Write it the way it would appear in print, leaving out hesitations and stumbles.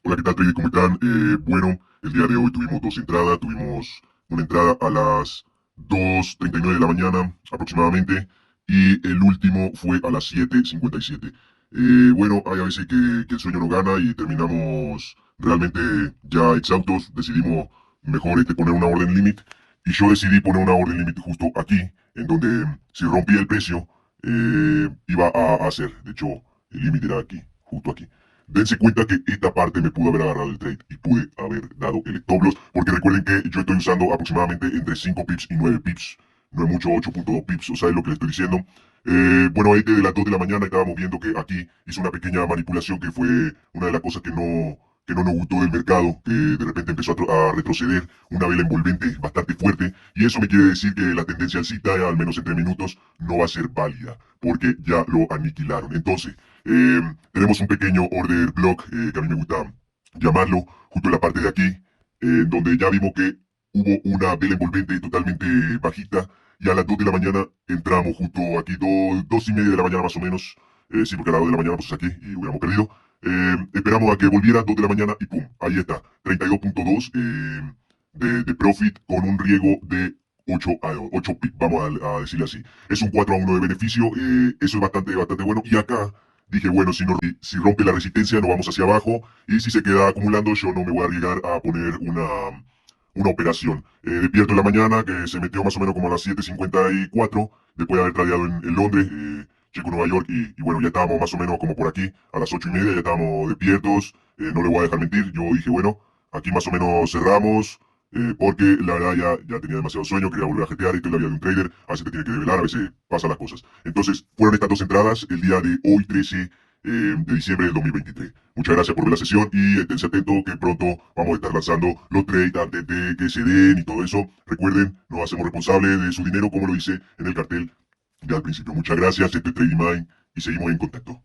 Hola, ¿qué tal, Trader? ¿Cómo están? Bueno, el día de hoy tuvimos dos entradas. Tuvimos una entrada a las 2:39 de la mañana aproximadamente y el último fue a las 7:57. Bueno, hay a veces que el sueño no gana y terminamos realmente ya exhaustos. Decidimos mejor poner una orden limit y yo decidí poner una orden limit justo aquí, en donde si rompía el precio iba a hacer. De hecho, el límite era aquí, justo aquí. Dense cuenta que esta parte me pudo haber agarrado el trade y pude haber dado el stop loss, porque recuerden que yo estoy usando aproximadamente entre 5 pips y 9 pips. No es mucho, 8.2 pips, o sea, es lo que les estoy diciendo. Bueno, ahí de las 2 de la mañana estábamos viendo que aquí hizo una pequeña manipulación que fue una de las cosas que no nos gustó del mercado, que de repente empezó a retroceder una vela envolvente bastante fuerte, y eso me quiere decir que la tendencia alcista, al menos en 3 minutos, no va a ser válida, porque ya lo aniquilaron. Entonces, tenemos un pequeño order block, que a mí me gusta llamarlo, justo en la parte de aquí, donde ya vimos que hubo una vela envolvente totalmente bajita, y a las 2 de la mañana entramos justo aquí, 2:30 de la mañana más o menos. Sí, porque a las 2 de la mañana pues aquí y hubiéramos perdido. Esperamos a que volviera 2 de la mañana y pum, ahí está, 32.2 de profit con un riesgo de 8 pip, vamos a decirle así. Es un 4-1 de beneficio, eso es bastante bueno. Y acá dije, bueno, si rompe la resistencia, nos vamos hacia abajo. Y si se queda acumulando, yo no me voy a arriesgar a poner una operación. Despierto en la mañana, que se metió más o menos como a las 7:54, después de haber tradeado en Londres, checo Nueva York, y bueno, ya estábamos más o menos como por aquí, a las 8:30, ya estábamos despiertos. No le voy a dejar mentir, yo dije, bueno, aquí más o menos cerramos. Porque la verdad ya tenía demasiado sueño, quería volver a jetear, y esto es la vida de un trader, a veces te tiene que develar, a veces pasan las cosas. Entonces, fueron estas dos entradas el día de hoy, 13 de diciembre del 2023. Muchas gracias por ver la sesión y esténse atentos que pronto vamos a estar lanzando los trades antes de que se den y todo eso. Recuerden, nos hacemos responsables de su dinero como lo hice en el cartel ya al principio. Muchas gracias, este es Trading Mind y seguimos en contacto.